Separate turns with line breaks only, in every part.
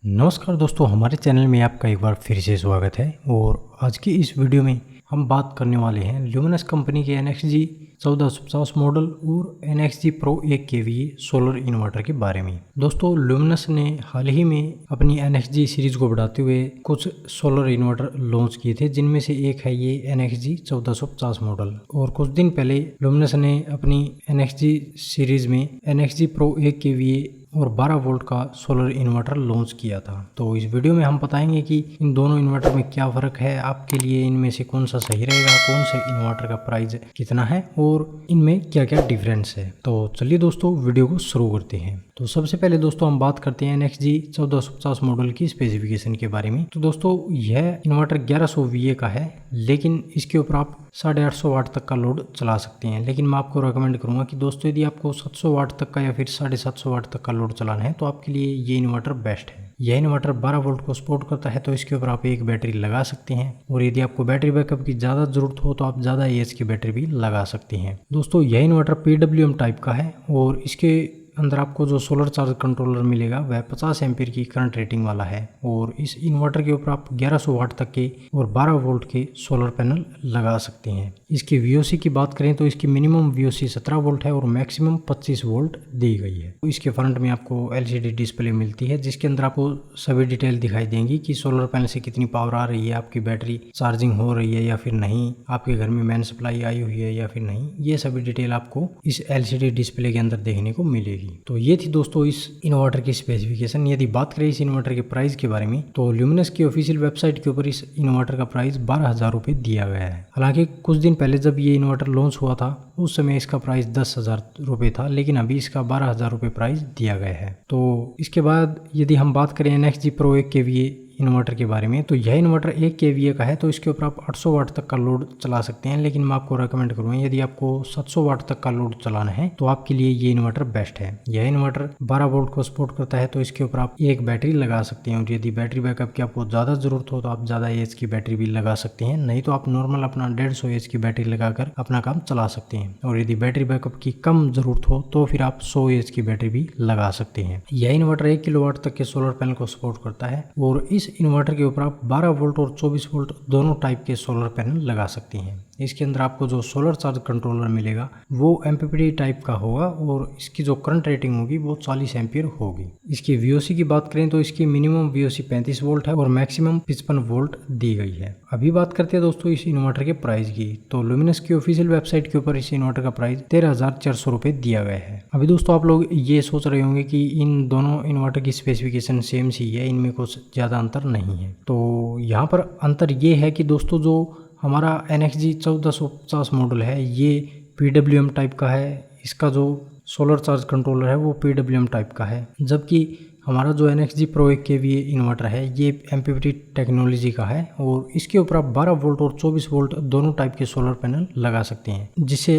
नमस्कार दोस्तों, हमारे चैनल में आपका एक बार फिर से स्वागत है। और आज की इस वीडियो में हम बात करने वाले हैं ल्यूमिनस कंपनी के NXG 1450 मॉडल और NXG Pro 1 kVA solar inverter के बारे में। दोस्तों, ल्यूमिनस ने हाल ही में अपनी NXG सीरीज को बढ़ाते हुए कुछ सोलर इन्वर्टर लॉन्च किए थे, जिनमें से एक है ये NXG 1450 मॉडल। और कुछ दिन पहले ल्यूमिनस ने अपनी NXG सीरीज में NXG Pro 1 kVA और 12 वोल्ट का सोलर इन्वर्टर लॉन्च किया था। तो इस वीडियो में हम बताएंगे कि इन दोनों इन्वर्टर में क्या फ़र्क है, आपके लिए इनमें से कौन सा सही रहेगा, कौन से इन्वर्टर का प्राइस कितना है और इनमें क्या क्या डिफरेंस है। तो चलिए दोस्तों, वीडियो को शुरू करते हैं। तो सबसे पहले दोस्तों हम बात करते हैं NXG 1450 मॉडल की स्पेसिफिकेशन के बारे में। तो दोस्तों, यह इन्वर्टर 1100 VA का है, लेकिन इसके ऊपर आप 850 वाट तक का लोड चला सकते हैं। लेकिन मैं आपको रेकमेंड करूंगा कि दोस्तों, यदि आपको 700 वाट तक का या फिर 750 वाट तक का लोड चलाना है तो आपके लिए ये इन्वर्टर बेस्ट है। यह इन्वर्टर 12 वोल्ट को सपोर्ट करता है, तो इसके ऊपर आप एक बैटरी लगा सकते हैं। और यदि आपको बैटरी बैकअप की ज़्यादा ज़रूरत हो तो आप ज़्यादा AH की बैटरी भी लगा सकते हैं। दोस्तों, यह इन्वर्टर PWM टाइप का है और इसके अंदर आपको जो सोलर चार्ज कंट्रोलर मिलेगा वह 50 एम्पीयर की करंट रेटिंग वाला है। और इस इन्वर्टर के ऊपर आप 1100 वाट तक के और 12 वोल्ट के सोलर पैनल लगा सकते हैं। इसकी VOC की बात करें तो इसकी मिनिमम VOC 17 वोल्ट है और मैक्सिमम 25 वोल्ट दी गई है। इसके फ्रंट में आपको LCD डिस्प्ले मिलती है, जिसके अंदर आपको सभी डिटेल दिखाई देंगी कि सोलर पैनल से कितनी पावर आ रही है, आपकी बैटरी चार्जिंग हो रही है या फिर नहीं, आपके घर में मेन सप्लाई आई हुई है या फिर नहीं। ये सभी डिटेल आपको इस LCD डिस्प्ले के अंदर देखने को मिलेगी। तो ये थी दोस्तों इस इन्वर्टर की स्पेसिफिकेशन। यदि बात करें इस इन्वर्टर के प्राइस के बारे में तो ल्यूमिनस की ऑफिशियल वेबसाइट के ऊपर इस इन्वर्टर का प्राइस 12,000 रुपये दिया गया है। हालांकि कुछ दिन पहले जब ये इन्वर्टर लॉन्च हुआ था उस समय इसका प्राइस 10,000 रुपये था, लेकिन अभी इसका 12,000 रुपये प्राइस दिया गया है। तो इसके बाद यदि हम बात करें NXG Pro 1 kVA इन्वर्टर के बारे में तो यह इन्वर्टर 1 kVA का है, तो इसके ऊपर आप 800 वाट तक का लोड चला सकते हैं। लेकिन मैं आपको रेकमेंड करूँगा यदि आपको 700 वाट तक का लोड चलाना है तो आपके लिए ये इन्वर्टर बेस्ट है। यह इन्वर्टर 12 वोल्ट को सपोर्ट करता है, तो इसके ऊपर आप एक बैटरी लगा सकते हैं। और यदि बैटरी बैकअप की आपको ज़्यादा ज़रूरत हो तो आप ज़्यादा AH की बैटरी भी लगा सकते हैं, नहीं तो आप नॉर्मल अपना 150 AH की बैटरी लगाकर अपना काम चला सकते हैं। और यदि बैटरी बैकअप की कम ज़रूरत हो तो फिर आप 100 AH की बैटरी भी लगा सकते हैं। यह इन्वर्टर 1 किलोवाट तक के सोलर पैनल को सपोर्ट करता है और इस इन्वर्टर के ऊपर आप 12 वोल्ट और 24 वोल्ट दोनों टाइप के सोलर पैनल लगा सकते हैं। इसके अंदर आपको जो सोलर चार्ज कंट्रोलर मिलेगा वो MPPT टाइप का होगा और इसकी जो करंट रेटिंग होगी वो 40 एम्पीयर होगी। इसकी VOC की बात करें तो इसकी मिनिमम VOC 35 वोल्ट है और मैक्सिमम 55 वोल्ट दी गई है। अभी बात करते हैं दोस्तों इस इन्वर्टर के प्राइस की। तो ल्यूमिनस की ऑफिशियल वेबसाइट के ऊपर इस इन्वर्टर का प्राइस 13,400 रुपये दिया गया है। अभी दोस्तों आप लोग ये सोच रहे होंगे कि इन दोनों इन्वर्टर की स्पेसिफिकेशन सेम सी है, इनमें कुछ ज़्यादा अंतर नहीं है। तो यहाँ पर अंतर ये है कि दोस्तों जो हमारा NXG 1450 मॉडल है ये PWM टाइप का है, इसका जो सोलर चार्ज कंट्रोलर है वो PWM टाइप का है। जबकि हमारा जो NXG Pro 1 kVA इन्वर्टर है ये MPPT टेक्नोलॉजी का है और इसके ऊपर आप 12 वोल्ट और 24 वोल्ट दोनों टाइप के सोलर पैनल लगा सकते हैं, जिससे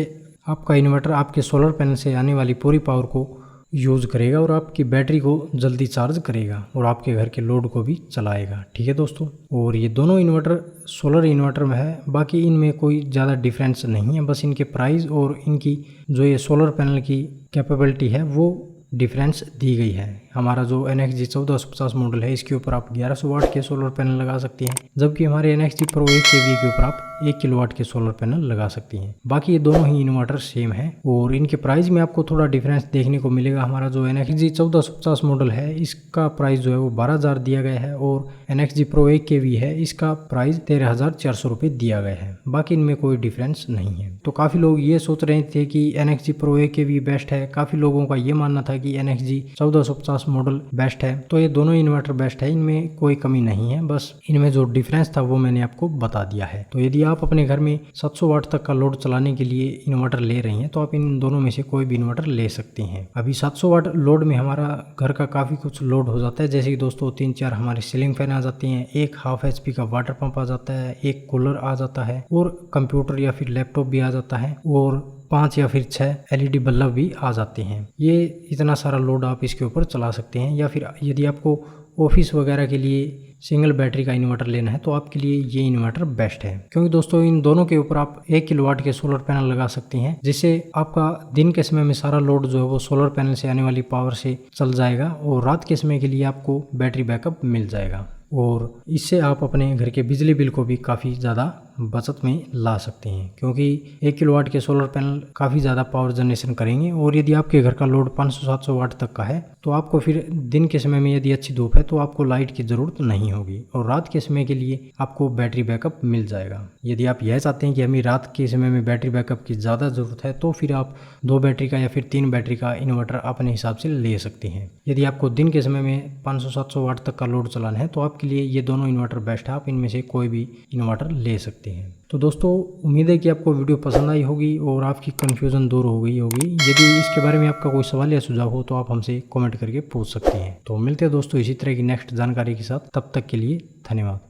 आपका इन्वर्टर आपके सोलर पैनल से आने वाली पूरी पावर को यूज़ करेगा और आपकी बैटरी को जल्दी चार्ज करेगा और आपके घर के लोड को भी चलाएगा। ठीक है दोस्तों, और ये दोनों इन्वर्टर सोलर इन्वर्टर में है, बाकी इनमें कोई ज़्यादा डिफरेंस नहीं है, बस इनके प्राइस और इनकी जो ये सोलर पैनल की कैपेबिलिटी है वो डिफरेंस दी गई है। हमारा जो NXG 1450 मॉडल है इसके ऊपर आप 1100 वाट के सोलर पैनल लगा सकते हैं, जबकि हमारे NXG Pro 1 kVA के ऊपर आप 1 किलोवाट के सोलर पैनल लगा सकते हैं। बाकी ये दोनों ही इन्वर्टर सेम है और इनके प्राइस में आपको थोड़ा डिफरेंस देखने को मिलेगा। हमारा जो NXG 1450 मॉडल है इसका प्राइस जो है वो 12,000 दिया गया है और NXG Pro 1 kVA है इसका प्राइस 13,400 रुपये दिया गया है। बाकी इनमें कोई डिफरेंस नहीं है। तो काफ़ी लोग ये सोच रहे थे कि NXG Pro 1 kVA बेस्ट है, काफ़ी लोगों का ये मानना था कि NXG 1450 मॉडल बेस्ट है। तो ये दोनों इन्वर्टर बेस्ट है, इनमें कोई कमी नहीं है, बस इनमें जो डिफरेंस था वो मैंने आपको बता दिया है। तो यदि आप अपने घर में 700 वाट तक का लोड चलाने के लिए इन्वर्टर ले रहे हैं तो आप इन दोनों में से कोई भी इन्वर्टर ले सकते हैं। अभी 700 वाट लोड में हमारा घर का काफ़ी कुछ लोड हो जाता है, जैसे कि दोस्तों 3-4 हमारे सीलिंग फैन आ जाते हैं, एक 1/2 HP का वाटर पंप आ जाता है, एक कूलर आ जाता है और कंप्यूटर या फिर लैपटॉप भी आ जाता है और 5 या फिर 6 LED बल्ब भी आ जाते हैं। ये इतना सारा लोड आप इसके ऊपर चला सकते हैं। या फिर यदि आपको ऑफिस वगैरह के लिए सिंगल बैटरी का इन्वर्टर लेना है तो आपके लिए ये इन्वर्टर बेस्ट है, क्योंकि दोस्तों इन दोनों के ऊपर आप 1 किलोवाट के सोलर पैनल लगा सकते हैं, जिससे आपका दिन के समय में सारा लोड जो है वो सोलर पैनल से आने वाली पावर से चल जाएगा और रात के समय के लिए आपको बैटरी बैकअप मिल जाएगा। और इससे आप अपने घर के बिजली बिल को भी काफ़ी ज़्यादा बचत में ला सकते हैं, क्योंकि 1 किलोवाट के सोलर पैनल काफ़ी ज़्यादा पावर जनरेशन करेंगे। और यदि आपके घर का लोड 500-700 वाट तक का है तो आपको फिर दिन के समय में यदि अच्छी धूप है तो आपको लाइट की ज़रूरत नहीं होगी और रात के समय के लिए आपको बैटरी बैकअप मिल जाएगा। यदि आप यह चाहते हैं कि हमें रात के समय में बैटरी बैकअप की ज़्यादा ज़रूरत है तो फिर आप 2 बैटरी का या फिर 3 बैटरी का इन्वर्टर अपने हिसाब से ले सकते हैं। यदि आपको दिन के समय में 500-700 वाट तक का लोड चलाना है तो आपके लिए ये दोनों इन्वर्टर बेस्ट है, आप इनमें से कोई भी इन्वर्टर ले सकते हैं। तो दोस्तों उम्मीद है कि आपको वीडियो पसंद आई होगी और आपकी कन्फ्यूज़न दूर हो गई होगी। यदि इसके बारे में आपका कोई सवाल या सुझाव हो तो आप हमसे कमेंट करके पूछ सकते हैं। तो मिलते हैं दोस्तों इसी तरह की नेक्स्ट जानकारी के साथ, तब तक के लिए धन्यवाद।